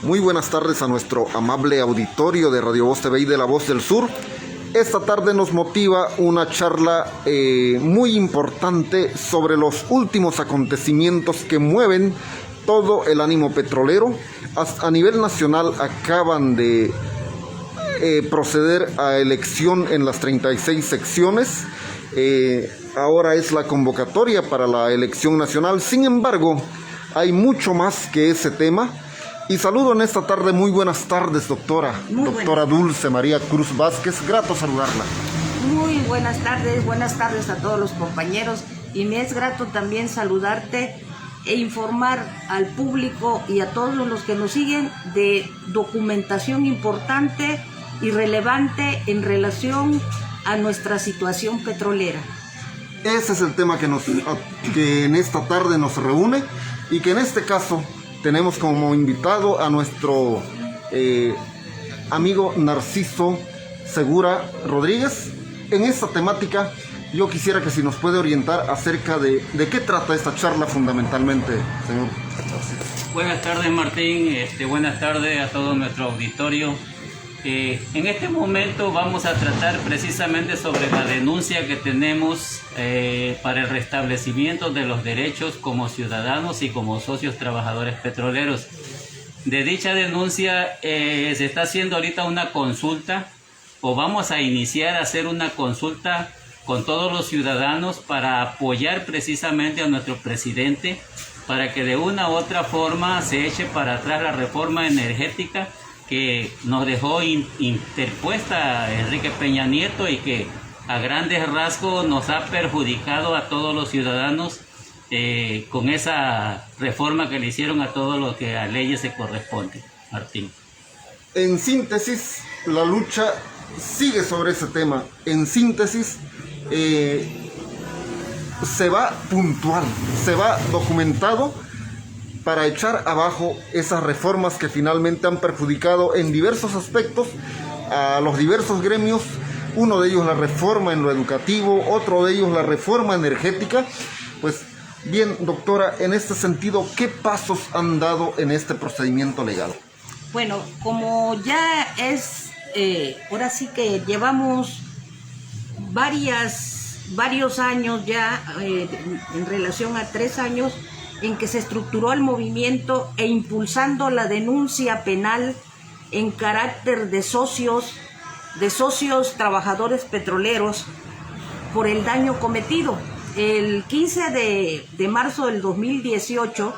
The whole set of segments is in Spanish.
Muy buenas tardes a nuestro amable auditorio de Radio Voz TV y de La Voz del Sur. Esta tarde nos motiva una charla muy importante sobre los últimos acontecimientos que mueven todo el ánimo petrolero. A nivel nacional acaban de proceder a elección en las 36 secciones. Ahora es la convocatoria para la elección nacional. Sin embargo, hay mucho más que ese tema. Y saludo en esta tarde, muy buenas tardes, doctora Dulce María Cruz Vázquez, grato saludarla. Muy buenas tardes a todos los compañeros, y me es grato también saludarte e informar al público y a todos los que nos siguen de documentación importante y relevante en relación a nuestra situación petrolera. Ese es el tema que en esta tarde nos reúne, y que en este caso tenemos como invitado a nuestro amigo Narciso Segura Rodríguez. En esta temática yo quisiera que si nos puede orientar acerca de qué trata esta charla fundamentalmente, señor. Buenas tardes, Martín, buenas tardes a todo nuestro auditorio. En este momento vamos a tratar precisamente sobre la denuncia que tenemos para el restablecimiento de los derechos como ciudadanos y como socios trabajadores petroleros. De dicha denuncia se está haciendo ahorita una consulta, o vamos a iniciar a hacer una consulta con todos los ciudadanos para apoyar precisamente a nuestro presidente, para que de una u otra forma se eche para atrás la reforma energética que nos dejó interpuesta Enrique Peña Nieto, y que a grandes rasgos nos ha perjudicado a todos los ciudadanos con esa reforma que le hicieron a todo lo que a leyes se corresponde. Martín. En síntesis, la lucha sigue sobre ese tema. En síntesis, se va puntual, se va documentado para echar abajo esas reformas que finalmente han perjudicado en diversos aspectos a los diversos gremios. Uno de ellos la reforma en lo educativo, otro de ellos la reforma energética. Pues bien, doctora, en este sentido, ¿qué pasos han dado en este procedimiento legal? Bueno, como ya es, ahora sí que llevamos varios años ya, en relación a 3 años, en que se estructuró el movimiento e impulsando la denuncia penal en carácter de socios trabajadores petroleros por el daño cometido. El 15 de marzo del 2018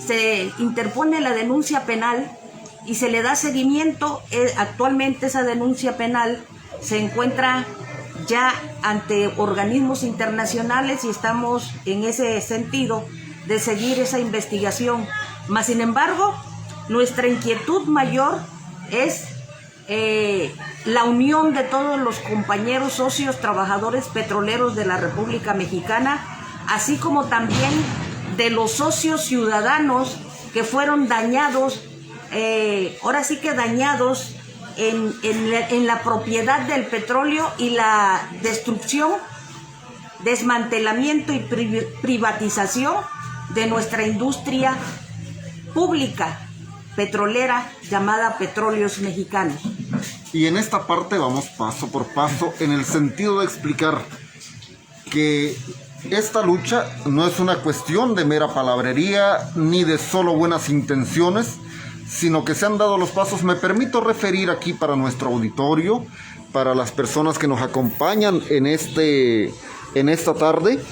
se interpone la denuncia penal y se le da seguimiento. Actualmente esa denuncia penal se encuentra ya ante organismos internacionales y estamos en ese sentido de seguir esa investigación. Mas, sin embargo, nuestra inquietud mayor es la unión de todos los compañeros socios trabajadores petroleros de la República Mexicana, así como también de los socios ciudadanos que fueron dañados, ahora sí que dañados en la propiedad del petróleo y la destrucción, desmantelamiento y privatización de nuestra industria pública petrolera llamada Petróleos Mexicanos. Y en esta parte vamos paso por paso en el sentido de explicar que esta lucha no es una cuestión de mera palabrería ni de solo buenas intenciones, sino que se han dado los pasos. Me permito referir aquí para nuestro auditorio, para las personas que nos acompañan en esta tarde,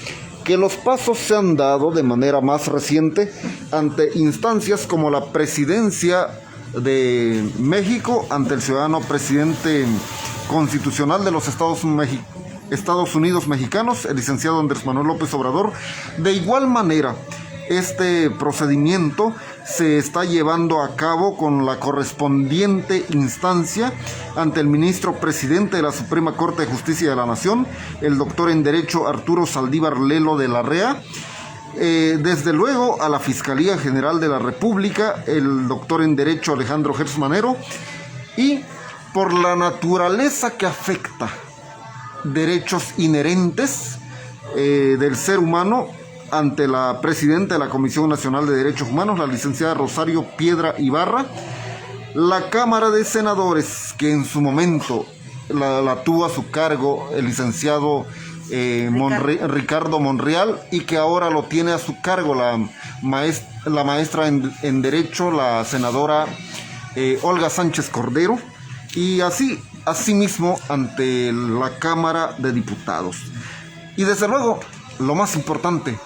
que los pasos se han dado de manera más reciente ante instancias como la presidencia de México, ante el ciudadano presidente constitucional de los Estados Unidos mexicanos, el licenciado Andrés Manuel López Obrador. De igual manera, este procedimiento se está llevando a cabo con la correspondiente instancia ante el ministro presidente de la Suprema Corte de Justicia de la Nación, el doctor en Derecho Arturo Saldívar Lelo de la Rea, desde luego a la Fiscalía General de la República, el doctor en Derecho Alejandro Gertz Manero, y por la naturaleza que afecta derechos inherentes del ser humano, ante la presidenta de la Comisión Nacional de Derechos Humanos, la licenciada Rosario Piedra Ibarra, la Cámara de Senadores, que en su momento la tuvo a su cargo el licenciado Ricardo Monreal, y que ahora lo tiene a su cargo la maestra en Derecho, la senadora Olga Sánchez Cordero, y asimismo ante la Cámara de Diputados. Y desde luego, lo más importante,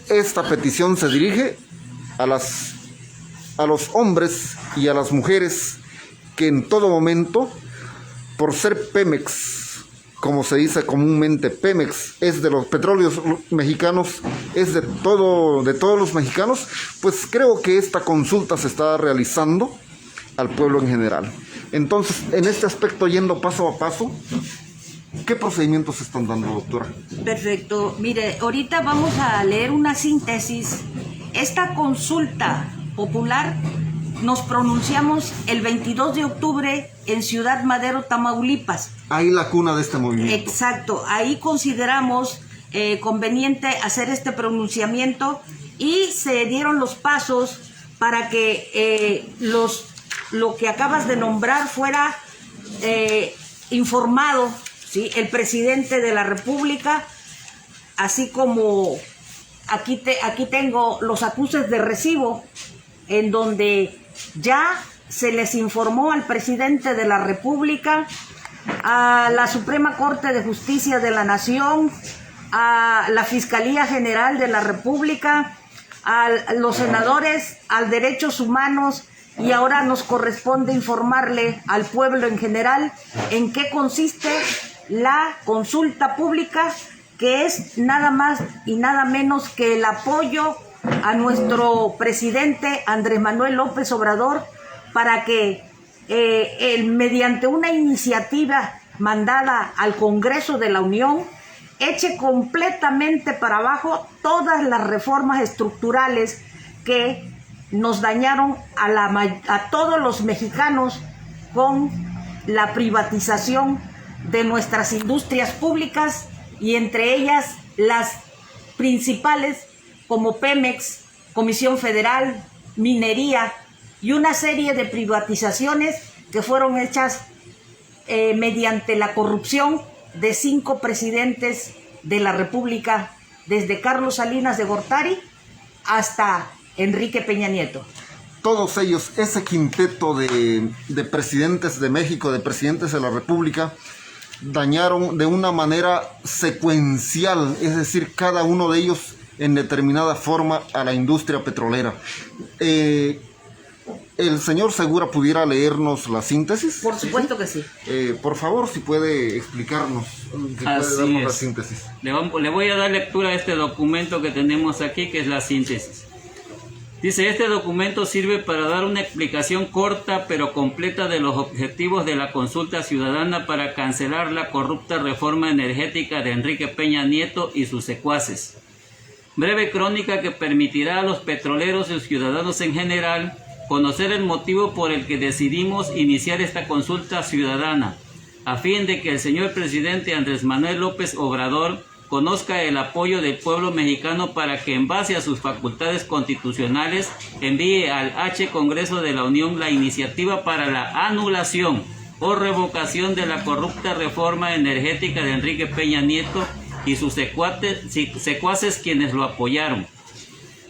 esta petición se dirige a los hombres y a las mujeres que en todo momento, por ser Pemex, como se dice comúnmente, Pemex es de los petróleos mexicanos, es de todos los mexicanos, pues creo que esta consulta se está realizando al pueblo en general. Entonces, en este aspecto, yendo paso a paso, ¿qué procedimientos se están dando, doctora? Perfecto. Mire, ahorita vamos a leer una síntesis. Esta consulta popular nos pronunciamos el 22 de octubre en Ciudad Madero, Tamaulipas. Ahí la cuna de este movimiento. Exacto. Ahí consideramos conveniente hacer este pronunciamiento y se dieron los pasos para que lo que acabas de nombrar fuera informado, ¿sí? El presidente de la República, así como aquí tengo los acuses de recibo, en donde ya se les informó al presidente de la República, a la Suprema Corte de Justicia de la Nación, a la Fiscalía General de la República, a los senadores, a Derechos Humanos, y ahora nos corresponde informarle al pueblo en general en qué consiste la consulta pública, que es nada más y nada menos que el apoyo a nuestro presidente Andrés Manuel López Obrador para que mediante una iniciativa mandada al Congreso de la Unión eche completamente para abajo todas las reformas estructurales que nos dañaron a todos los mexicanos con la privatización de nuestras industrias públicas, y entre ellas las principales como Pemex, Comisión Federal, Minería y una serie de privatizaciones que fueron hechas mediante la corrupción de 5 presidentes de la República, desde Carlos Salinas de Gortari hasta Enrique Peña Nieto. Todos ellos, ese quinteto de presidentes de México, de presidentes de la República, dañaron de una manera secuencial, es decir, cada uno de ellos en determinada forma a la industria petrolera. ¿El señor Segura pudiera leernos la síntesis? Por supuesto que sí. Por favor, si puede explicarnos, si puede darnos la síntesis. Le voy a dar lectura a este documento que tenemos aquí, que es la síntesis. Dice, este documento sirve para dar una explicación corta pero completa de los objetivos de la consulta ciudadana para cancelar la corrupta reforma energética de Enrique Peña Nieto y sus secuaces. Breve crónica que permitirá a los petroleros y ciudadanos en general conocer el motivo por el que decidimos iniciar esta consulta ciudadana, a fin de que el señor presidente Andrés Manuel López Obrador conozca el apoyo del pueblo mexicano para que, en base a sus facultades constitucionales, envíe al Congreso de la Unión la iniciativa para la anulación o revocación de la corrupta reforma energética de Enrique Peña Nieto y sus secuaces quienes lo apoyaron,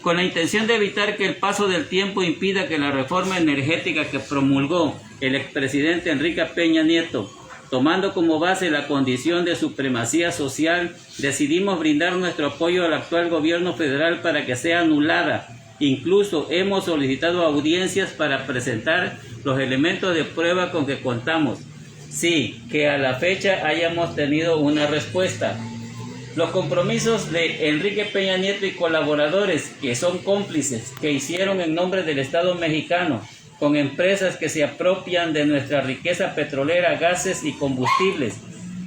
con la intención de evitar que el paso del tiempo impida que la reforma energética que promulgó el expresidente Enrique Peña Nieto, tomando como base la condición de supremacía social, decidimos brindar nuestro apoyo al actual gobierno federal para que sea anulada. Incluso hemos solicitado audiencias para presentar los elementos de prueba con que contamos. Sí, que a la fecha hayamos tenido una respuesta. Los compromisos de Enrique Peña Nieto y colaboradores, que son cómplices, que hicieron en nombre del Estado mexicano, con empresas que se apropian de nuestra riqueza petrolera, gases y combustibles,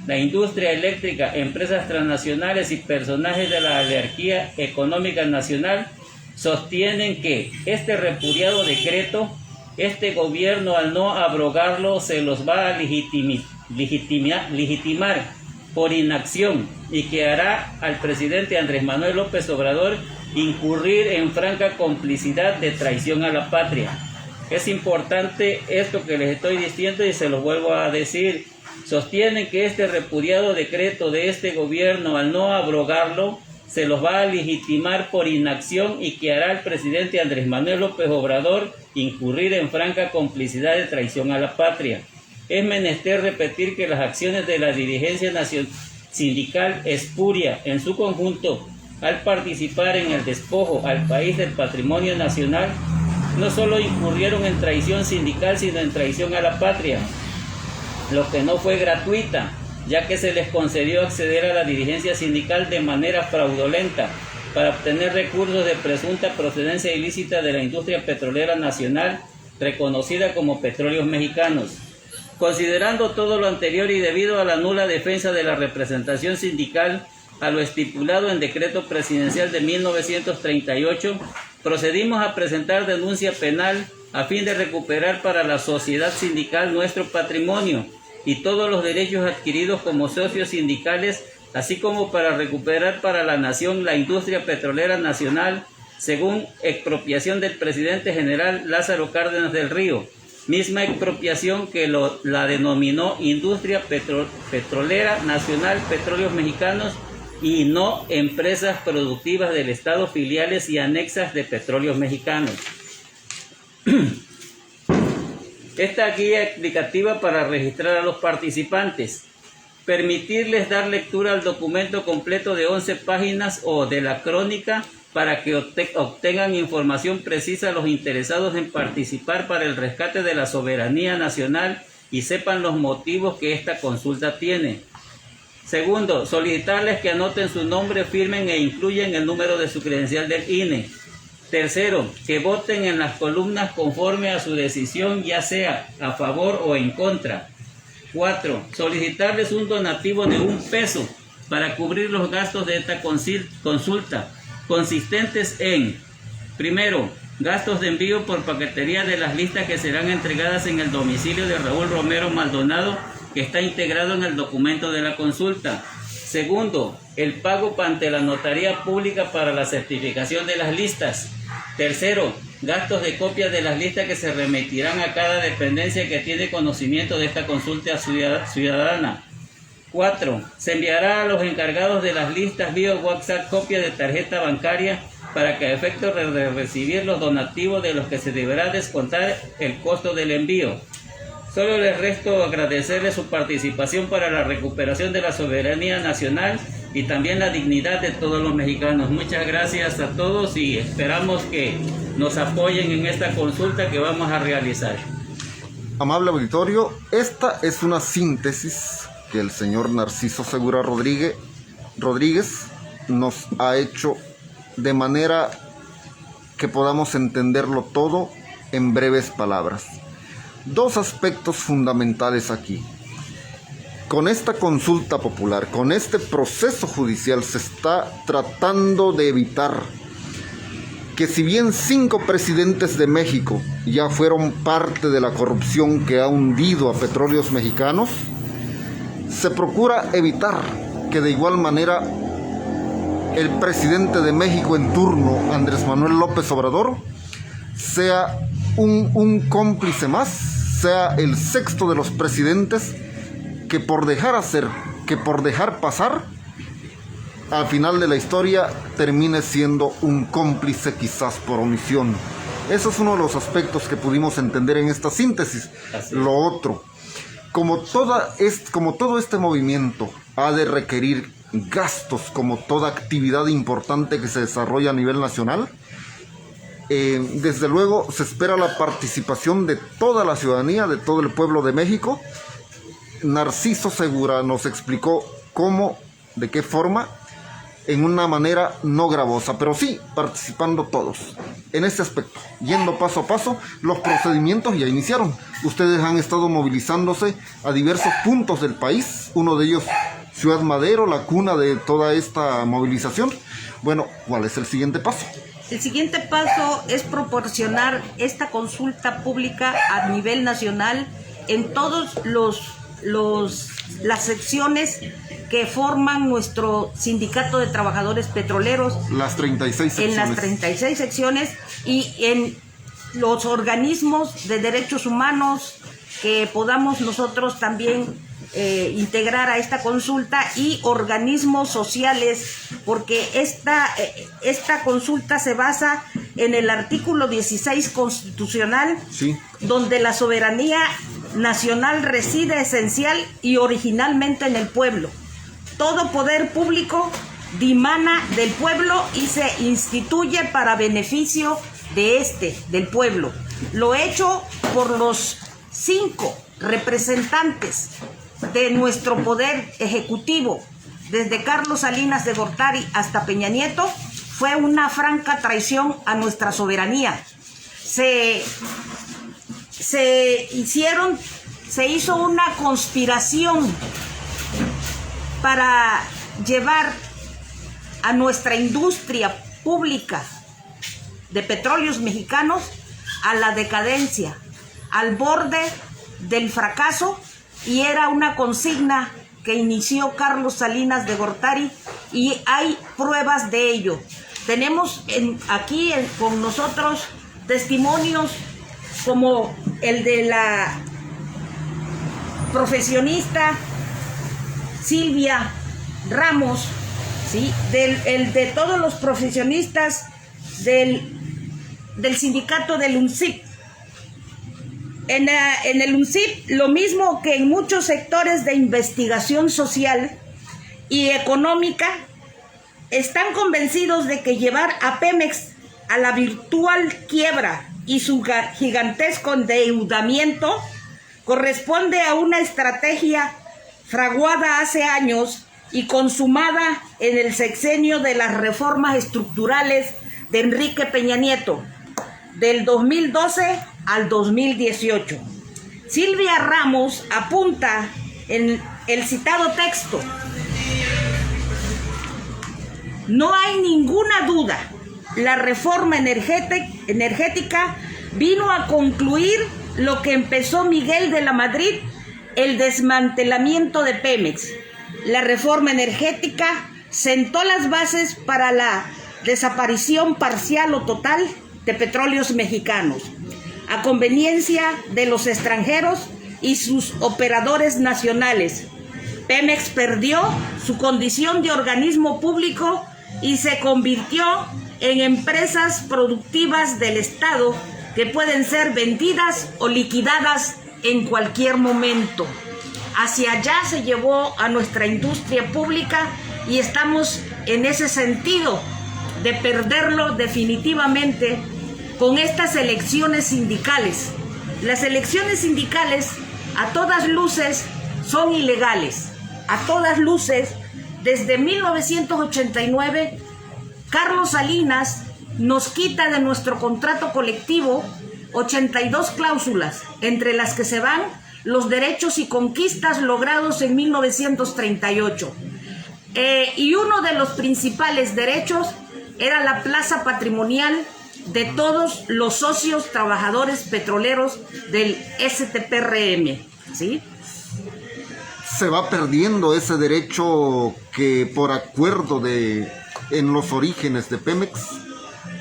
la industria eléctrica, empresas transnacionales y personajes de la oligarquía económica nacional, sostienen que este repudiado decreto, este gobierno al no abrogarlo se los va a legitimar por inacción y que hará al presidente Andrés Manuel López Obrador incurrir en franca complicidad de traición a la patria. Es importante esto que les estoy diciendo y se lo vuelvo a decir. Sostienen que este repudiado decreto de este gobierno, al no abrogarlo, se los va a legitimar por inacción y que hará al presidente Andrés Manuel López Obrador incurrir en franca complicidad de traición a la patria. Es menester repetir que las acciones de la dirigencia sindical espuria en su conjunto, al participar en el despojo al país del patrimonio nacional, no solo incurrieron en traición sindical, sino en traición a la patria, lo que no fue gratuita, ya que se les concedió acceder a la dirigencia sindical de manera fraudulenta para obtener recursos de presunta procedencia ilícita de la industria petrolera nacional, reconocida como Petróleos Mexicanos. Considerando todo lo anterior y debido a la nula defensa de la representación sindical a lo estipulado en Decreto Presidencial de 1938, procedimos a presentar denuncia penal a fin de recuperar para la sociedad sindical nuestro patrimonio y todos los derechos adquiridos como socios sindicales, así como para recuperar para la nación la industria petrolera nacional, según expropiación del presidente general Lázaro Cárdenas del Río, misma expropiación que la denominó Industria Petrolera Nacional Petróleos Mexicanos y no empresas productivas del Estado, filiales y anexas de Petróleos Mexicanos. Esta guía explicativa para registrar a los participantes. Permitirles dar lectura al documento completo de 11 páginas o de la crónica para que obtengan información precisa los interesados en participar para el rescate de la soberanía nacional y sepan los motivos que esta consulta tiene. Segundo, solicitarles que anoten su nombre, firmen e incluyan el número de su credencial del INE. Tercero, que voten en las columnas conforme a su decisión, ya sea a favor o en contra. 4. Solicitarles un donativo de $1 para cubrir los gastos de esta consulta, consistentes en: primero, gastos de envío por paquetería de las listas que serán entregadas en el domicilio de Raúl Romero Maldonado, que está integrado en el documento de la consulta. Segundo, el pago ante la notaría pública para la certificación de las listas. Tercero, gastos de copia de las listas que se remitirán a cada dependencia que tiene conocimiento de esta consulta ciudadana. 4. Se enviará a los encargados de las listas vía WhatsApp copia de tarjeta bancaria para que a efecto de recibir los donativos de los que se deberá descontar el costo del envío. Solo les resto agradecerles su participación para la recuperación de la soberanía nacional y también la dignidad de todos los mexicanos. Muchas gracias a todos y esperamos que nos apoyen en esta consulta que vamos a realizar. Amable auditorio, esta es una síntesis que el señor Narciso Segura Rodríguez nos ha hecho de manera que podamos entenderlo todo en breves palabras. Dos aspectos fundamentales aquí. Con esta consulta popular, con este proceso judicial, se está tratando de evitar que, si bien 5 presidentes de México ya fueron parte de la corrupción que ha hundido a Petróleos Mexicanos, se procura evitar que de igual manera el presidente de México en turno, Andrés Manuel López Obrador, sea un cómplice más, sea el sexto de los presidentes que por dejar hacer, que por dejar pasar, al final de la historia termine siendo un cómplice quizás por omisión. Eso es uno de los aspectos que pudimos entender en esta síntesis. Lo otro, como todo este movimiento ha de requerir gastos, como toda actividad importante que se desarrolla a nivel nacional, desde luego se espera la participación de toda la ciudadanía, de todo el pueblo de México. Narciso Segura nos explicó cómo, de qué forma, en una manera no gravosa, pero sí participando todos en este aspecto, yendo paso a paso. Los procedimientos ya iniciaron. Ustedes han estado movilizándose a diversos puntos del país, uno de ellos Ciudad Madero, la cuna de toda esta movilización. Bueno, ¿cuál es el siguiente paso? El siguiente paso es proporcionar esta consulta pública a nivel nacional en todos las secciones que forman nuestro Sindicato de Trabajadores Petroleros. Las 36 secciones. En las 36 secciones y en los organismos de derechos humanos que podamos nosotros también integrar a esta consulta, y organismos sociales, porque esta consulta se basa en el artículo 16 constitucional, sí, donde la soberanía nacional reside esencial y originalmente en el pueblo. Todo poder público dimana del pueblo y se instituye para beneficio del pueblo. Lo hecho por los 5 representantes de nuestro poder ejecutivo, desde Carlos Salinas de Gortari hasta Peña Nieto, fue una franca traición a nuestra soberanía. Se hizo una conspiración para llevar a nuestra industria pública de petróleos mexicanos a la decadencia, al borde del fracaso, y era una consigna que inició Carlos Salinas de Gortari, y hay pruebas de ello. Tenemos aquí con nosotros testimonios como el de la profesionista Silvia Ramos, ¿sí? El de todos los profesionistas del sindicato del UNCIP. En el UNCIP, lo mismo que en muchos sectores de investigación social y económica, están convencidos de que llevar a Pemex a la virtual quiebra y su gigantesco endeudamiento corresponde a una estrategia fraguada hace años y consumada en el sexenio de las reformas estructurales de Enrique Peña Nieto, del 2012 al 2018. Silvia Ramos apunta en el citado texto: no hay ninguna duda, la reforma energética vino a concluir lo que empezó Miguel de la Madrid, el desmantelamiento de Pemex. La reforma energética sentó las bases para la desaparición parcial o total de petróleos mexicanos, a conveniencia de los extranjeros y sus operadores nacionales. Pemex perdió su condición de organismo público y se convirtió en empresas productivas del Estado que pueden ser vendidas o liquidadas en cualquier momento. Hacia allá se llevó a nuestra industria pública y estamos en ese sentido de perderlo definitivamente con estas elecciones sindicales. Las elecciones sindicales a todas luces son ilegales. A todas luces, desde 1989, Carlos Salinas nos quita de nuestro contrato colectivo 82 cláusulas, entre las que se van los derechos y conquistas logrados en 1938. Y uno de los principales derechos era la plaza patrimonial de todos los socios trabajadores petroleros del STPRM, ¿sí? Se va perdiendo ese derecho que por acuerdo en los orígenes de Pemex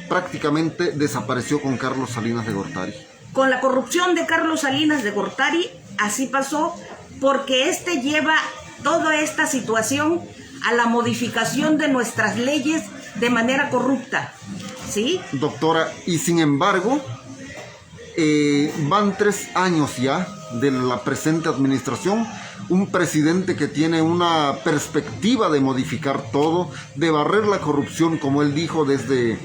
prácticamente desapareció con Carlos Salinas de Gortari. Con la corrupción de Carlos Salinas de Gortari así pasó, porque lleva toda esta situación a la modificación de nuestras leyes de manera corrupta, ¿sí? Doctora, y sin embargo, van 3 años ya de la presente administración, un presidente que tiene una perspectiva de modificar todo, de barrer la corrupción, como él dijo, desde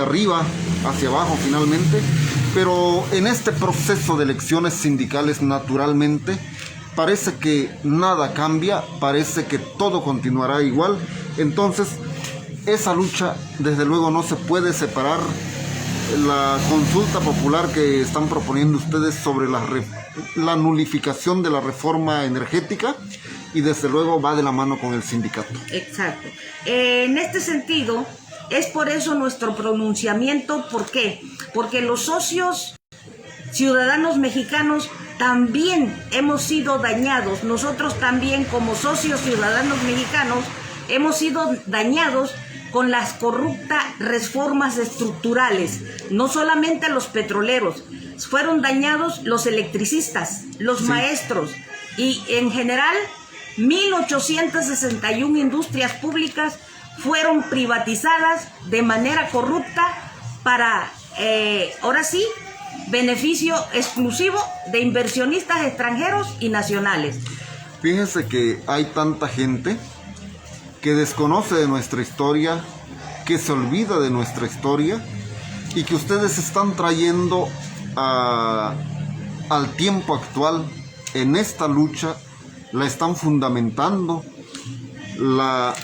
arriba hacia abajo finalmente, pero en este proceso de elecciones sindicales naturalmente parece que nada cambia, parece que todo continuará igual. Entonces esa lucha desde luego no se puede separar. La consulta popular que están proponiendo ustedes sobre la nulificación de la reforma energética, y desde luego va de la mano con el sindicato. Exacto. En este sentido, es por eso nuestro pronunciamiento. ¿Por qué? Porque los socios ciudadanos mexicanos también hemos sido dañados. Nosotros también, como socios ciudadanos mexicanos, hemos sido dañados con las corruptas reformas estructurales. No solamente los petroleros, fueron dañados los electricistas, los maestros, y en general 1861 industrias públicas fueron privatizadas de manera corrupta para, ahora sí, beneficio exclusivo de inversionistas extranjeros y nacionales. Fíjense que hay tanta gente que desconoce de nuestra historia, que se olvida de nuestra historia, y que ustedes están trayendo al tiempo actual. En esta lucha la están fundamentando la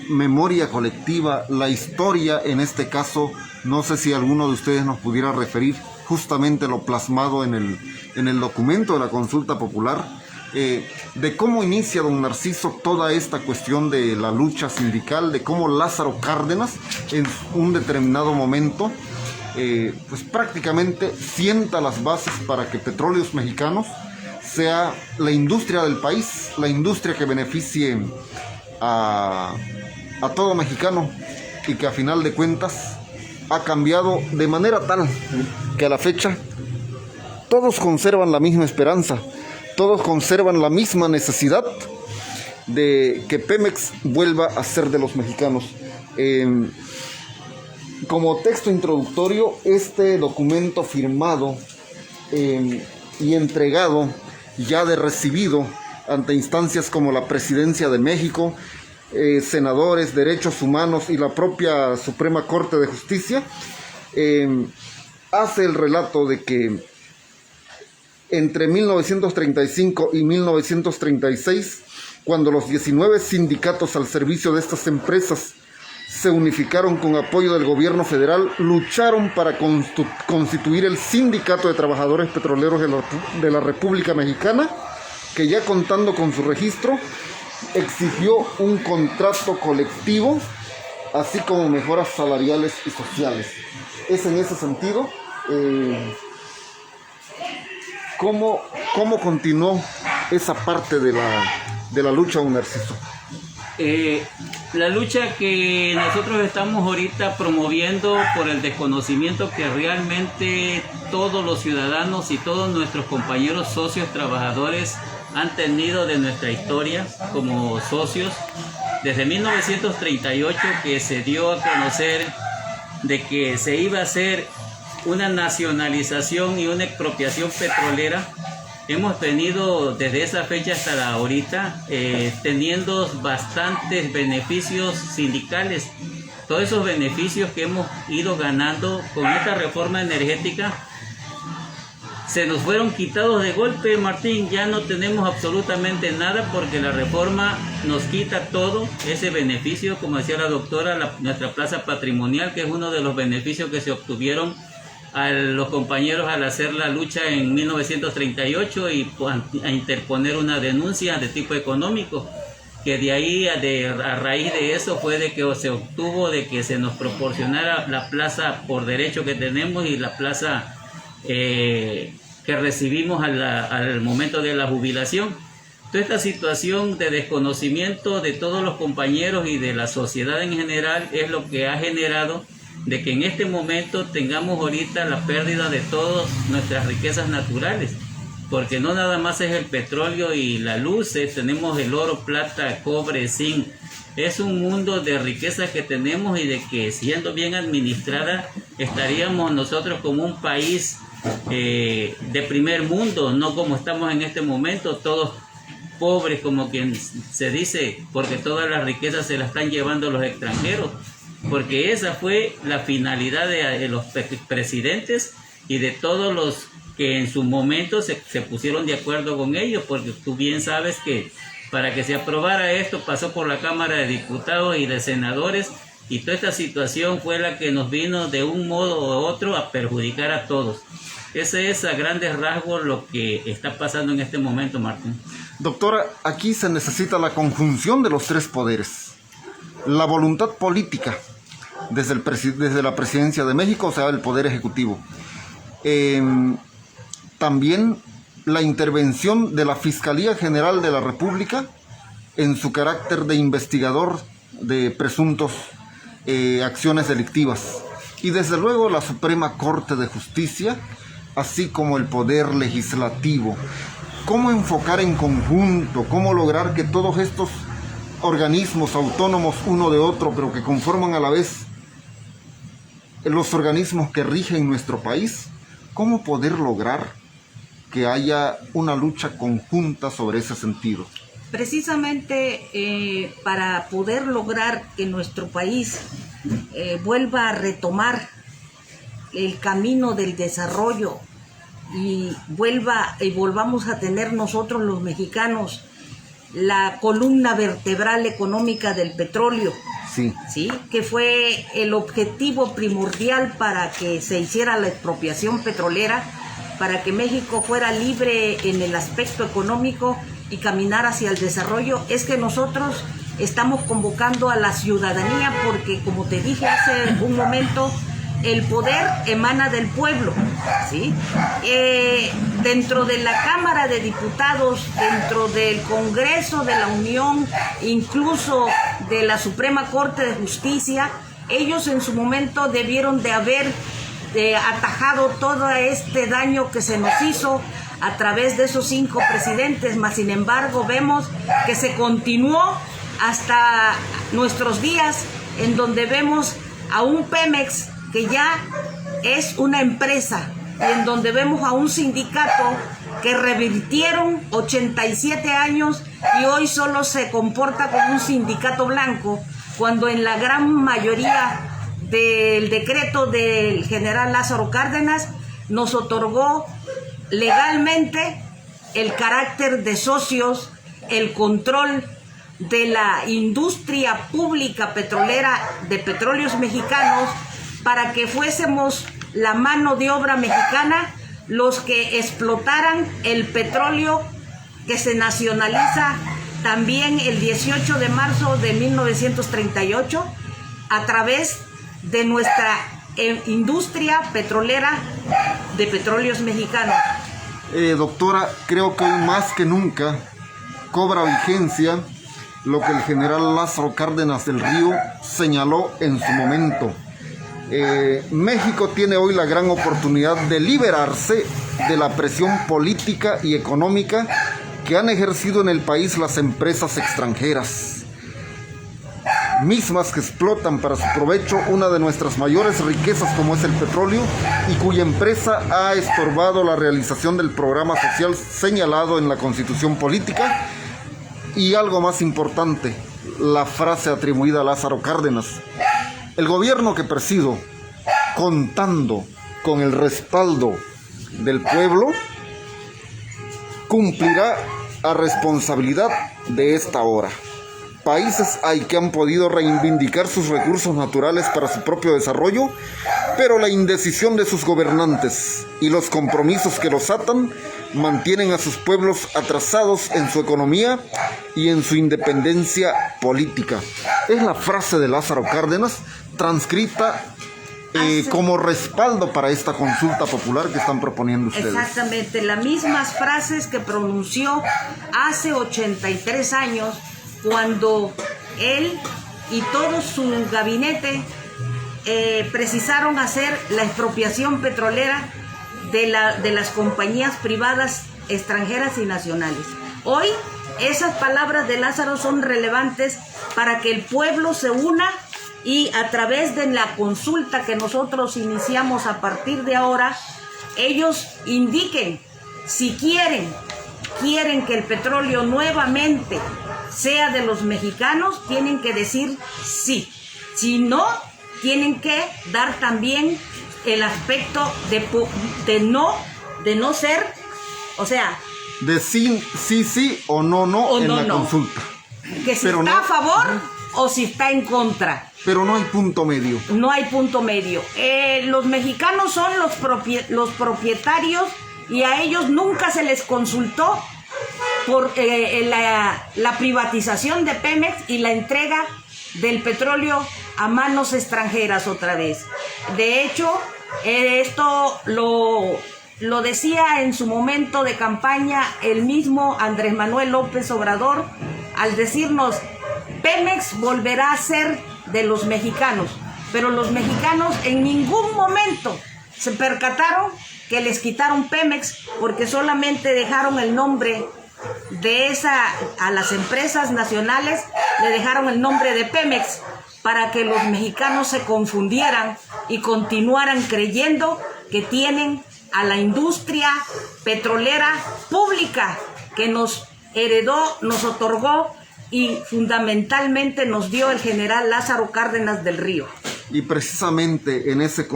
memoria colectiva, la historia. En este caso, no sé si alguno de ustedes nos pudiera referir justamente lo plasmado en el documento de la consulta popular, de cómo inicia don Narciso toda esta cuestión de la lucha sindical, de cómo Lázaro Cárdenas en un determinado momento pues prácticamente sienta las bases para que Petróleos Mexicanos sea la industria del país, la industria que beneficie a todo mexicano, y que a final de cuentas ha cambiado de manera tal que a la fecha todos conservan la misma esperanza, todos conservan la misma necesidad de que Pemex vuelva a ser de los mexicanos. Como texto introductorio, este documento firmado y entregado, ya de recibido ante instancias como la Presidencia de México, senadores, derechos humanos y la propia Suprema Corte de Justicia, hace el relato de que entre 1935 y 1936, cuando los 19 sindicatos al servicio de estas empresas se unificaron con apoyo del gobierno federal, lucharon para constituir el Sindicato de Trabajadores Petroleros de la República Mexicana, que ya contando con su registro, exigió un contrato colectivo, así como mejoras salariales y sociales. Es en ese sentido, ¿cómo continuó esa parte de la lucha, don Narciso? La lucha que nosotros estamos ahorita promoviendo por el desconocimiento que realmente todos los ciudadanos y todos nuestros compañeros socios trabajadores han tenido de nuestra historia como socios, desde 1938, que se dio a conocer de que se iba a hacer una nacionalización y una expropiación petrolera. Hemos tenido desde esa fecha hasta la ahorita teniendo bastantes beneficios sindicales. Todos esos beneficios que hemos ido ganando con esta reforma energética se nos fueron quitados de golpe, Martín. Ya no tenemos absolutamente nada porque la reforma nos quita todo ese beneficio, como decía la doctora, nuestra plaza patrimonial, que es uno de los beneficios que se obtuvieron a los compañeros al hacer la lucha en 1938 y a interponer una denuncia de tipo económico, que de ahí a raíz de eso fue de que se obtuvo de que se nos proporcionara la plaza por derecho que tenemos y la plaza que recibimos al momento de la jubilación. Toda esta situación de desconocimiento de todos los compañeros y de la sociedad en general es lo que ha generado de que en este momento tengamos ahorita la pérdida de todas nuestras riquezas naturales, porque no nada más es el petróleo y la luz, tenemos el oro, plata, cobre, zinc. Es un mundo de riquezas que tenemos y de que, siendo bien administrada, estaríamos nosotros como un país de primer mundo, no como estamos en este momento, todos pobres, como quien se dice, porque todas las riquezas se las están llevando los extranjeros. Porque esa fue la finalidad de los presidentes y de todos los que en su momento se pusieron de acuerdo con ellos, porque tú bien sabes que para que se aprobara esto pasó por la Cámara de Diputados y de Senadores, y toda esta situación fue la que nos vino de un modo u otro a perjudicar a todos. Ese es a grandes rasgos lo que está pasando en este momento, Martín. Doctora, aquí se necesita la conjunción de los tres poderes. La voluntad política desde la Presidencia de México, o sea, el Poder Ejecutivo. También la intervención de la Fiscalía General de la República en su carácter de investigador de presuntos acciones delictivas. Y desde luego la Suprema Corte de Justicia, así como el Poder Legislativo. ¿Cómo enfocar en conjunto? ¿Cómo lograr que todos estos organismos autónomos uno de otro, pero que conforman a la vez los organismos que rigen nuestro país, cómo poder lograr que haya una lucha conjunta sobre ese sentido? Precisamente para poder lograr que nuestro país vuelva a retomar el camino del desarrollo y volvamos a tener nosotros los mexicanos la columna vertebral económica del petróleo, ¿sí? Que fue el objetivo primordial para que se hiciera la expropiación petrolera, para que México fuera libre en el aspecto económico y caminar hacia el desarrollo. Es que nosotros estamos convocando a la ciudadanía porque, como te dije hace un momento, el poder emana del pueblo, ¿sí? Dentro de la Cámara de Diputados, dentro del Congreso de la Unión, incluso de la Suprema Corte de Justicia, ellos en su momento debieron de haber atajado todo este daño que se nos hizo a través de esos 5 presidentes, mas sin embargo vemos que se continuó hasta nuestros días, en donde vemos a un Pemex que ya es una empresa, y en donde vemos a un sindicato que revirtieron 87 años y hoy solo se comporta como un sindicato blanco, cuando en la gran mayoría del decreto del general Lázaro Cárdenas nos otorgó legalmente el carácter de socios, el control de la industria pública petrolera de Petróleos Mexicanos, para que fuésemos la mano de obra mexicana los que explotaran el petróleo que se nacionaliza también el 18 de marzo de 1938 a través de nuestra industria petrolera de Petróleos Mexicanos. Doctora, creo que hoy más que nunca cobra vigencia lo que el general Lázaro Cárdenas del Río señaló en su momento. México tiene hoy la gran oportunidad de liberarse de la presión política y económica que han ejercido en el país las empresas extranjeras, mismas que explotan para su provecho una de nuestras mayores riquezas como es el petróleo, y cuya empresa ha estorbado la realización del programa social señalado en la Constitución Política. Y algo más importante, la frase atribuida a Lázaro Cárdenas: el gobierno que presido, contando con el respaldo del pueblo, cumplirá a responsabilidad de esta hora. Países hay que han podido reivindicar sus recursos naturales para su propio desarrollo, pero la indecisión de sus gobernantes y los compromisos que los atan mantienen a sus pueblos atrasados en su economía y en su independencia política. Es la frase de Lázaro Cárdenas transcrita como respaldo para esta consulta popular que están proponiendo ustedes. Exactamente, las mismas frases que pronunció hace 83 años, cuando él y todo su gabinete precisaron hacer la expropiación petrolera de las compañías privadas extranjeras y nacionales. Hoy esas palabras de Lázaro son relevantes para que el pueblo se una y a través de la consulta que nosotros iniciamos a partir de ahora, ellos indiquen si quieren que el petróleo nuevamente sea de los mexicanos, tienen que decir sí. Si no, tienen que dar también el aspecto de no ser, o sea, de sí o no o en no, la consulta. Que si está a favor o si está en contra. Pero no hay punto medio. No hay punto medio. Los mexicanos son los propietarios y a ellos nunca se les consultó por la privatización de Pemex y la entrega del petróleo a manos extranjeras otra vez. De hecho, esto lo lo decía en su momento de campaña el mismo Andrés Manuel López Obrador al decirnos: Pemex volverá a ser de los mexicanos. Pero los mexicanos en ningún momento se percataron que les quitaron Pemex, porque solamente dejaron el nombre de a las empresas nacionales, le dejaron el nombre de Pemex para que los mexicanos se confundieran y continuaran creyendo que tienen a la industria petrolera pública que nos heredó, nos otorgó y fundamentalmente nos dio el general Lázaro Cárdenas del Río. Y precisamente en ese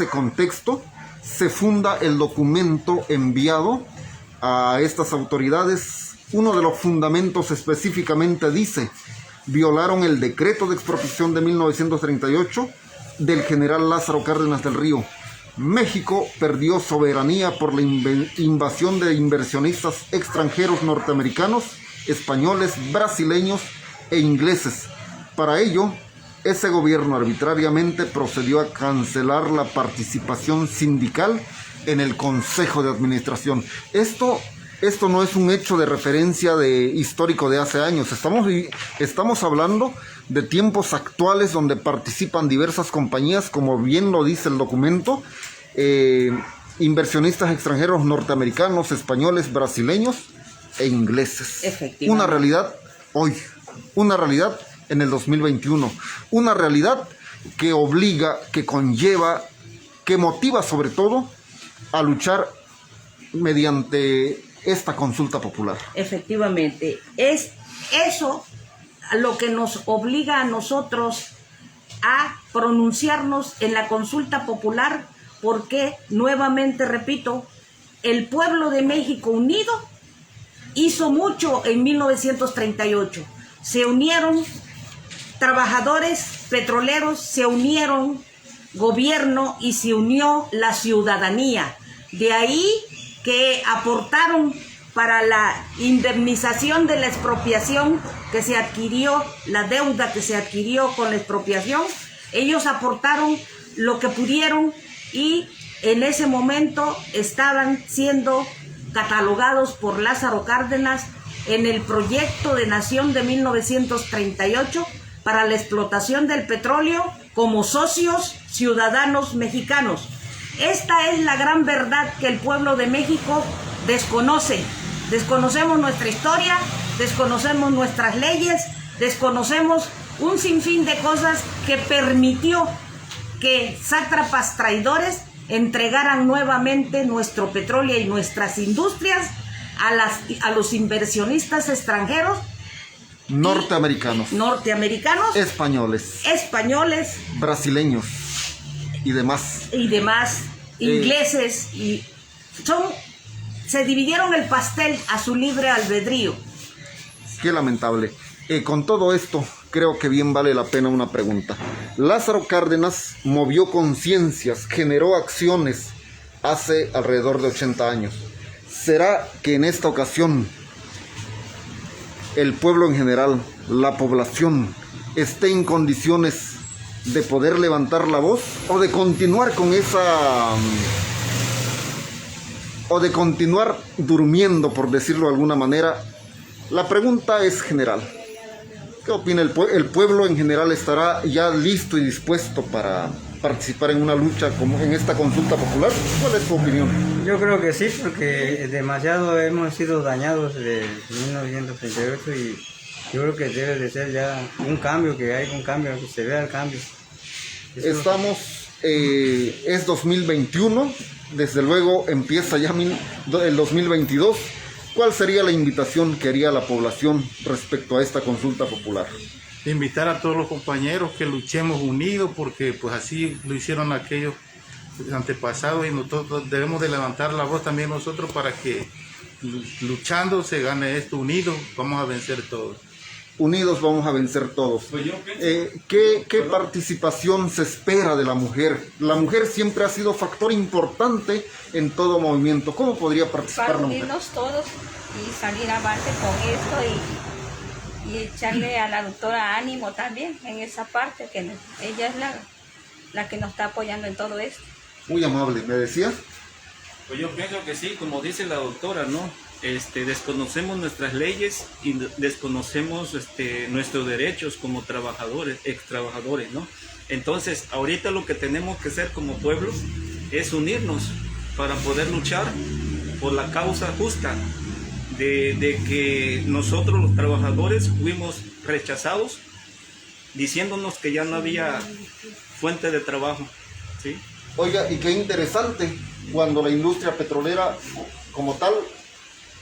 contexto se funda el documento enviado a estas autoridades. Uno de los fundamentos específicamente dice: violaron el decreto de expropiación de 1938 del general Lázaro Cárdenas del Río. México perdió soberanía por la invasión de inversionistas extranjeros norteamericanos, españoles, brasileños e ingleses. Para ello, ese gobierno arbitrariamente procedió a cancelar la participación sindical en el Consejo de Administración. Esto no es un hecho de referencia histórico de hace años. Estamos hablando de tiempos actuales donde participan diversas compañías, como bien lo dice el documento, inversionistas extranjeros norteamericanos, españoles, brasileños e ingleses. Efectivamente. Una realidad hoy, una realidad en el 2021, una realidad que obliga, que conlleva, que motiva sobre todo a luchar mediante esta consulta popular. Efectivamente, es eso lo que nos obliga a nosotros a pronunciarnos en la consulta popular, porque, nuevamente repito, el pueblo de México unido hizo mucho en 1938. Se unieron trabajadores petroleros, se unieron gobierno y se unió la ciudadanía. De ahí que aportaron para la indemnización de la expropiación que se adquirió, la deuda que se adquirió con la expropiación. Ellos aportaron lo que pudieron y en ese momento estaban siendo catalogados por Lázaro Cárdenas en el proyecto de nación de 1938 para la explotación del petróleo como socios ciudadanos mexicanos. Esta es la gran verdad que el pueblo de México desconoce. Desconocemos nuestra historia, desconocemos nuestras leyes, desconocemos un sinfín de cosas que permitió que sátrapas traidores entregaran nuevamente nuestro petróleo y nuestras industrias a los inversionistas extranjeros, norteamericanos, españoles, brasileños y demás, ingleses, y se dividieron el pastel a su libre albedrío. Qué lamentable. Con todo esto, creo que bien vale la pena una pregunta. Lázaro Cárdenas movió conciencias, generó acciones hace alrededor de 80 años. ¿Será que en esta ocasión el pueblo en general, la población, esté en condiciones de poder levantar la voz o de continuar con o de continuar durmiendo, por decirlo de alguna manera? La pregunta es general. ¿Qué opina el pueblo en general? ¿Estará ya listo y dispuesto para participar en una lucha como en esta consulta popular? ¿Cuál es tu opinión? Yo creo que sí, porque demasiado hemos sido dañados desde 1938 y yo creo que debe de ser ya un cambio, que hay un cambio, que se vea el cambio. Es 2021, desde luego empieza ya el 2022. ¿Cuál sería la invitación que haría la población respecto a esta consulta popular? Invitar a todos los compañeros que luchemos unidos, porque pues así lo hicieron aquellos antepasados y nosotros debemos de levantar la voz también nosotros para que luchando se gane esto. Unidos vamos a vencer todos. Unidos vamos a vencer todos. ¿Qué participación se espera de la mujer? La mujer siempre ha sido factor importante en todo movimiento. ¿Cómo podría participar la mujer? Para unirnos todos y salir avante con esto y echarle a la doctora ánimo también en esa parte, que ella es la que nos está apoyando en todo esto. Muy amable, ¿me decías? Pues yo pienso que sí, como dice la doctora, ¿no? Desconocemos nuestras leyes y desconocemos nuestros derechos como trabajadores, ex trabajadores, ¿no? Entonces, ahorita lo que tenemos que hacer como pueblo es unirnos para poder luchar por la causa justa de que nosotros los trabajadores fuimos rechazados diciéndonos que ya no había fuente de trabajo, ¿sí? Oiga, y qué interesante, cuando la industria petrolera como tal,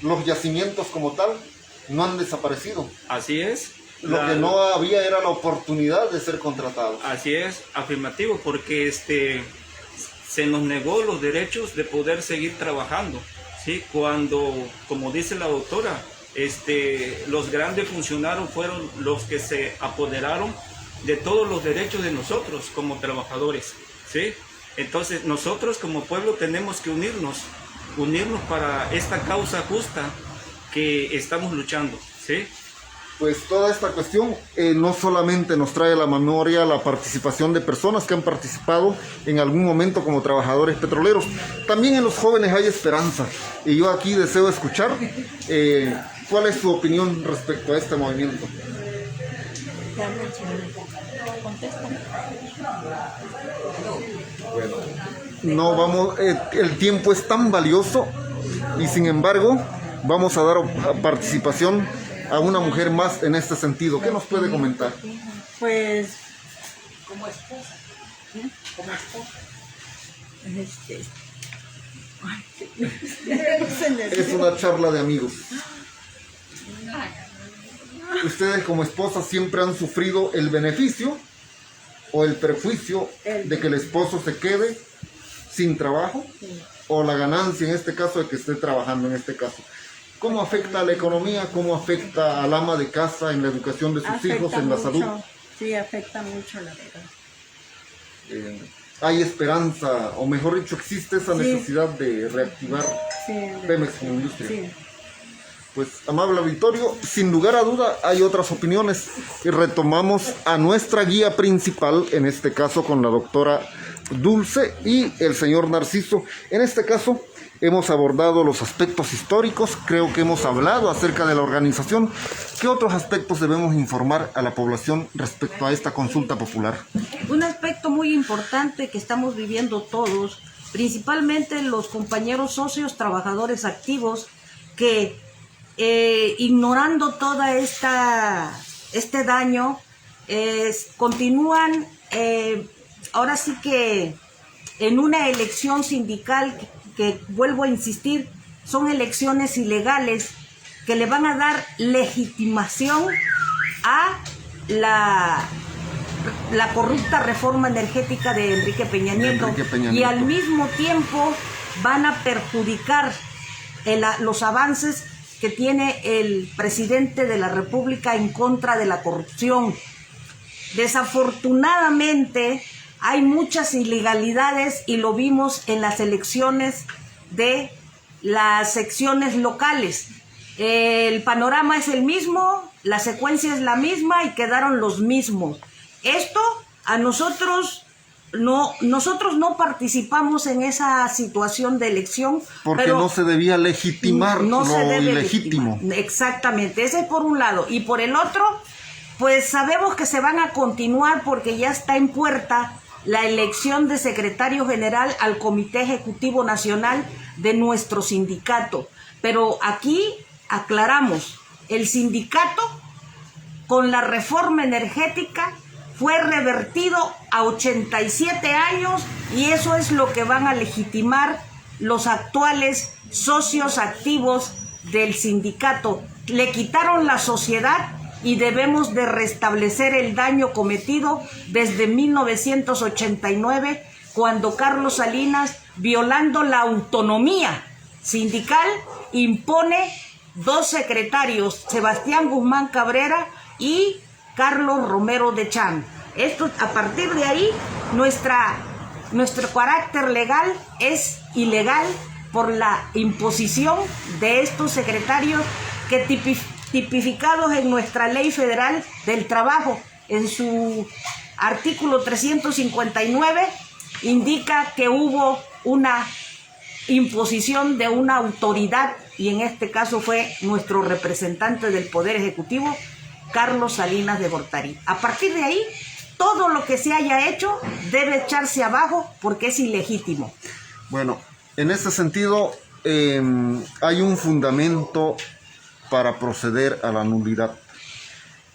los yacimientos como tal, no han desaparecido. Así es. Lo que no había era la oportunidad de ser contratados. Así es, afirmativo, porque se nos negó los derechos de poder seguir trabajando, ¿sí? Cuando, como dice la doctora, los grandes funcionarios fueron los que se apoderaron de todos los derechos de nosotros como trabajadores, ¿sí? Entonces nosotros como pueblo tenemos que unirnos para esta causa justa que estamos luchando, ¿sí? Pues toda esta cuestión no solamente nos trae a la memoria la participación de personas que han participado en algún momento como trabajadores petroleros, también en los jóvenes hay esperanza. Y yo aquí deseo escuchar cuál es su opinión respecto a este movimiento. Bueno, no vamos, el tiempo es tan valioso y sin embargo vamos a dar participación a una mujer más en este sentido. ¿Qué nos puede comentar? Pues Como esposa. como esposa. Es una charla de amigos. ¿Ustedes como esposas siempre han sufrido el beneficio o el perjuicio de que el esposo se quede sin trabajo? O la ganancia en este caso de que esté trabajando en este caso. ¿Cómo afecta a la economía? ¿Cómo afecta al ama de casa en la educación de sus hijos, en la salud? Sí, afecta mucho, la verdad. ¿Hay esperanza, o mejor dicho, existe esa necesidad de reactivar Pemex como industria? Sí. Pues, amable auditorio, sin lugar a duda hay otras opiniones y retomamos a nuestra guía principal, en este caso con la doctora Dulce y el señor Narciso. En este caso hemos abordado los aspectos históricos, creo que hemos hablado acerca de la organización. ¿Qué otros aspectos debemos informar a la población respecto a esta consulta popular? Un aspecto muy importante que estamos viviendo todos, principalmente los compañeros socios, trabajadores activos, que ignorando toda este daño, continúan ahora sí que en una elección sindical que vuelvo a insistir, son elecciones ilegales que le van a dar legitimación a la corrupta reforma energética de Enrique Peña Nieto, y al mismo tiempo van a perjudicar los avances que tiene el presidente de la República en contra de la corrupción. Desafortunadamente hay muchas ilegalidades y lo vimos en las elecciones de las secciones locales. El panorama es el mismo, la secuencia es la misma y quedaron los mismos. Esto a nosotros no participamos en esa situación de elección. Porque no se debía legitimar lo ilegítimo. Exactamente, ese es por un lado. Y por el otro, pues sabemos que se van a continuar porque ya está en puerta la elección de secretario general al Comité Ejecutivo Nacional de nuestro sindicato. Pero aquí aclaramos, el sindicato con la reforma energética fue revertido a 87 años y eso es lo que van a legitimar los actuales socios activos del sindicato. Le quitaron la sociedad y debemos de restablecer el daño cometido desde 1989, cuando Carlos Salinas, violando la autonomía sindical, impone 2 secretarios, Sebastián Guzmán Cabrera y Carlos Romero de Champ. Esto, a partir de ahí, nuestro carácter legal es ilegal por la imposición de estos secretarios que tipificados en nuestra Ley Federal del Trabajo, en su artículo 359, indica que hubo una imposición de una autoridad, y en este caso fue nuestro representante del Poder Ejecutivo, Carlos Salinas de Gortari. A partir de ahí, todo lo que se haya hecho debe echarse abajo porque es ilegítimo. Bueno, en ese sentido, hay un fundamento para proceder a la nulidad.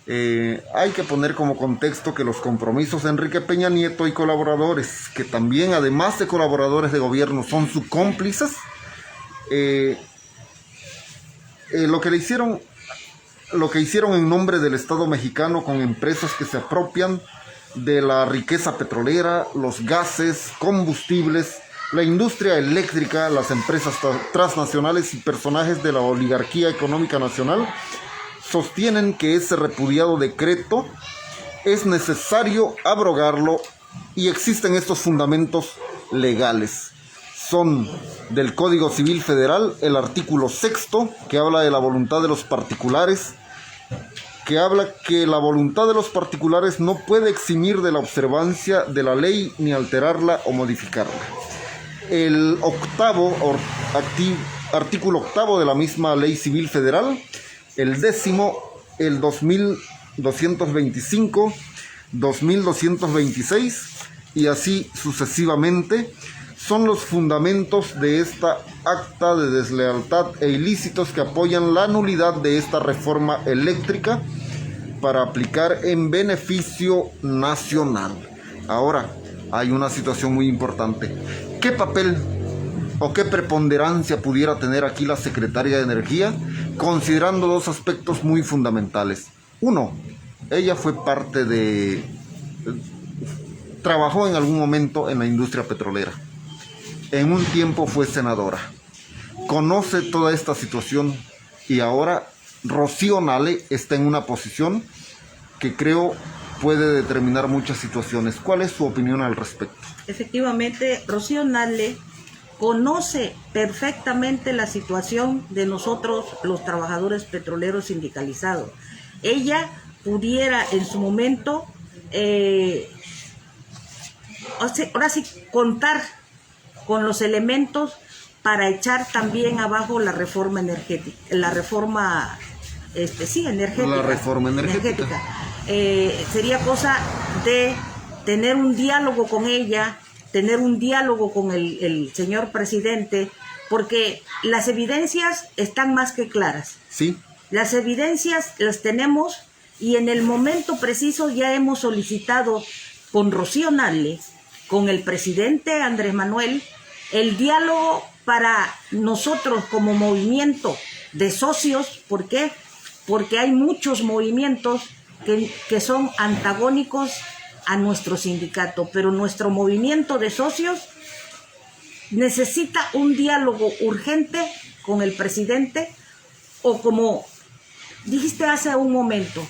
Hay que poner como contexto que los compromisos de Enrique Peña Nieto y colaboradores, que también además de colaboradores de gobierno son sus cómplices, lo que hicieron en nombre del Estado mexicano con empresas que se apropian de la riqueza petrolera, los gases, combustibles, la industria eléctrica, las empresas transnacionales y personajes de la oligarquía económica nacional, sostienen que ese repudiado decreto es necesario abrogarlo y existen estos fundamentos legales. Son del Código Civil Federal el artículo 6º, que habla de la voluntad de los particulares, que habla que la voluntad de los particulares no puede eximir de la observancia de la ley ni alterarla o modificarla. El artículo 8º de la misma Ley Civil Federal, el 10º, el 2225, 2226 y así sucesivamente, son los fundamentos de esta acta de deslealtad e ilícitos que apoyan la nulidad de esta reforma eléctrica para aplicar en beneficio nacional. Ahora, hay una situación muy importante. ¿Qué papel o qué preponderancia pudiera tener aquí la Secretaria de Energía, considerando dos aspectos muy fundamentales? Uno, ella fue parte de... trabajó en algún momento en la industria petrolera. En un tiempo fue senadora. Conoce toda esta situación y ahora Rocío Nale está en una posición que creo puede determinar muchas situaciones. ¿Cuál es su opinión al respecto? Efectivamente, Rocío Nale conoce perfectamente la situación de nosotros, los trabajadores petroleros sindicalizados. Ella pudiera en su momento, ahora sí, contar con los elementos para echar también abajo la reforma energética, la reforma energética. La reforma energética. Sería cosa de tener un diálogo con ella, tener un diálogo con el señor presidente, porque las evidencias están más que claras. Sí. Las evidencias las tenemos y en el momento preciso ya hemos solicitado con Rocío Nale, con el presidente Andrés Manuel, el diálogo para nosotros como movimiento de socios. ¿Por qué? Porque hay muchos movimientos que son antagónicos a nuestro sindicato, pero nuestro movimiento de socios necesita un diálogo urgente con el presidente, o como dijiste hace un momento,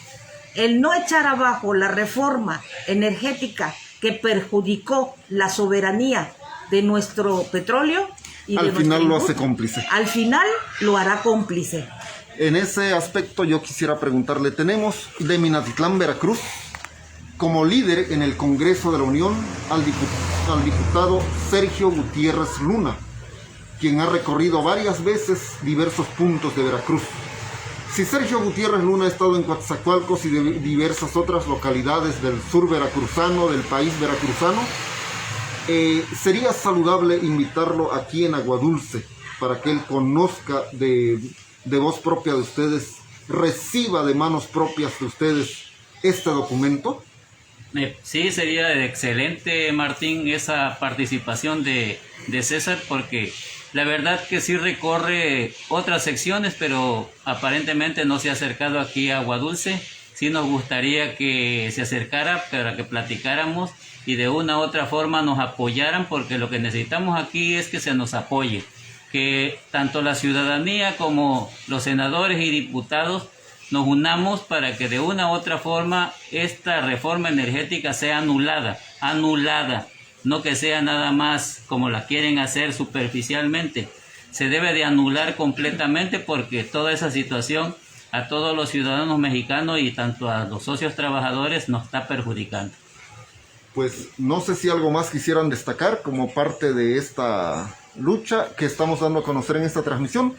el no echar abajo la reforma energética que perjudicó la soberanía de nuestro petróleo. Y al final lo hace cómplice. Al final lo hará cómplice. En ese aspecto yo quisiera preguntarle, tenemos de Minatitlán, Veracruz, como líder en el Congreso de la Unión al diputado Sergio Gutiérrez Luna, quien ha recorrido varias veces diversos puntos de Veracruz. Si Sergio Gutiérrez Luna ha estado en Coatzacoalcos y de diversas otras localidades del sur veracruzano, del país veracruzano, sería saludable invitarlo aquí en Aguadulce para que él conozca de voz propia de ustedes, reciba de manos propias de ustedes este documento. Sí, sería excelente, Martín, esa participación de César, porque la verdad que sí recorre otras secciones, pero aparentemente no se ha acercado aquí a Aguadulce. Sí nos gustaría que se acercara para que platicáramos y de una u otra forma nos apoyaran, porque lo que necesitamos aquí es que se nos apoye, que tanto la ciudadanía como los senadores y diputados nos unamos para que de una u otra forma esta reforma energética sea anulada, no que sea nada más como la quieren hacer superficialmente. Se debe de anular completamente, porque toda esa situación a todos los ciudadanos mexicanos y tanto a los socios trabajadores nos está perjudicando. Pues no sé si algo más quisieran destacar como parte de esta lucha que estamos dando a conocer en esta transmisión.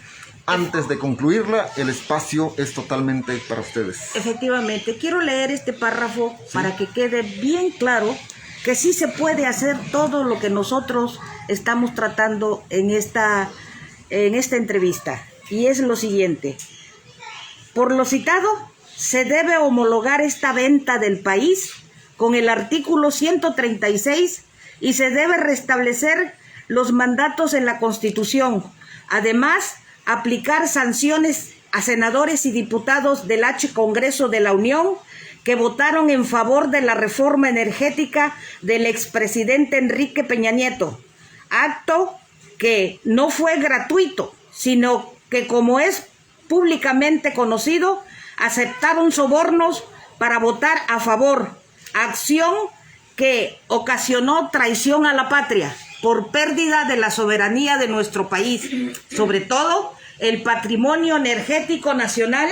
Antes de concluirla, el espacio es totalmente para ustedes. Efectivamente, quiero leer este párrafo para que quede bien claro que sí se puede hacer todo lo que nosotros estamos tratando en esta entrevista. Y es lo siguiente: por lo citado, se debe homologar esta venta del país con el artículo 136 y se debe restablecer los mandatos en la Constitución. Además, aplicar sanciones a senadores y diputados del H Congreso de la Unión que votaron en favor de la reforma energética del expresidente Enrique Peña Nieto, acto que no fue gratuito, sino que, como es públicamente conocido, aceptaron sobornos para votar a favor, acción que ocasionó traición a la patria por pérdida de la soberanía de nuestro país, sobre todo el patrimonio energético nacional.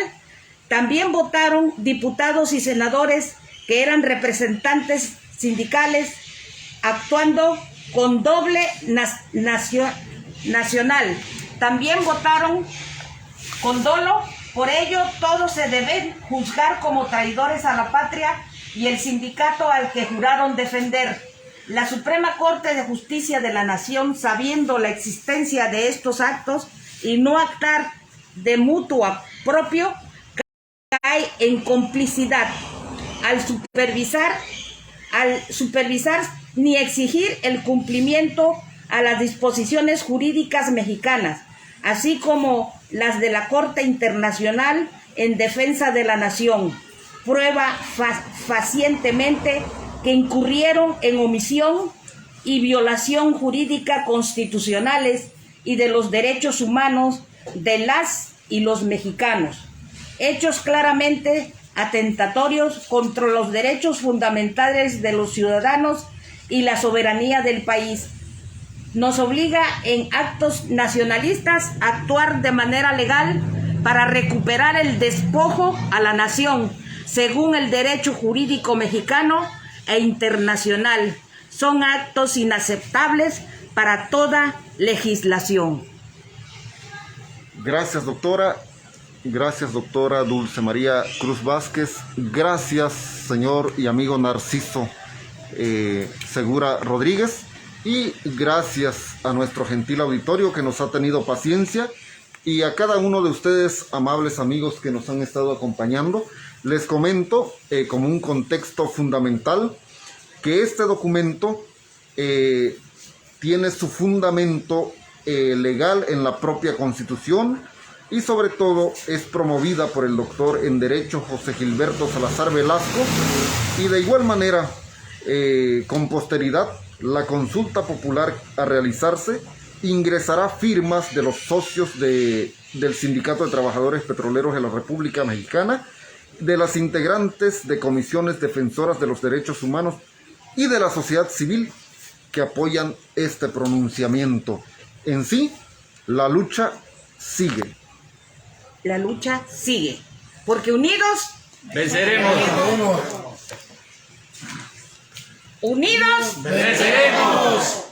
También votaron diputados y senadores que eran representantes sindicales, actuando con doble nacional. También votaron con dolo. Por ello, todos se deben juzgar como traidores a la patria y el sindicato al que juraron defender. La Suprema Corte de Justicia de la Nación, sabiendo la existencia de estos actos y no actuar de mutuo propio, cae en complicidad al supervisar ni exigir el cumplimiento a las disposiciones jurídicas mexicanas, así como las de la Corte Internacional en Defensa de la Nación. Prueba fehacientemente que incurrieron en omisión y violación jurídica constitucionales y de los derechos humanos de las y los mexicanos, hechos claramente atentatorios contra los derechos fundamentales de los ciudadanos y la soberanía del país. Nos obliga en actos nacionalistas a actuar de manera legal para recuperar el despojo a la nación, según el derecho jurídico mexicano e internacional. Son actos inaceptables para toda legislación. Gracias, doctora. Gracias, doctora Dulce María Cruz Vázquez. Gracias, señor y amigo Narciso Segura Rodríguez. Y gracias a nuestro gentil auditorio que nos ha tenido paciencia, y a cada uno de ustedes, amables amigos que nos han estado acompañando. Les comento como un contexto fundamental que este documento tiene su fundamento legal en la propia Constitución, y sobre todo es promovida por el doctor en Derecho José Gilberto Salazar Velasco, y de igual manera con posteridad la consulta popular a realizarse ingresará firmas de los socios del Sindicato de Trabajadores Petroleros de la República Mexicana, de las integrantes de comisiones defensoras de los derechos humanos y de la sociedad civil que apoyan este pronunciamiento. En sí, la lucha sigue. La lucha sigue, porque unidos Venceremos. unidos Venceremos.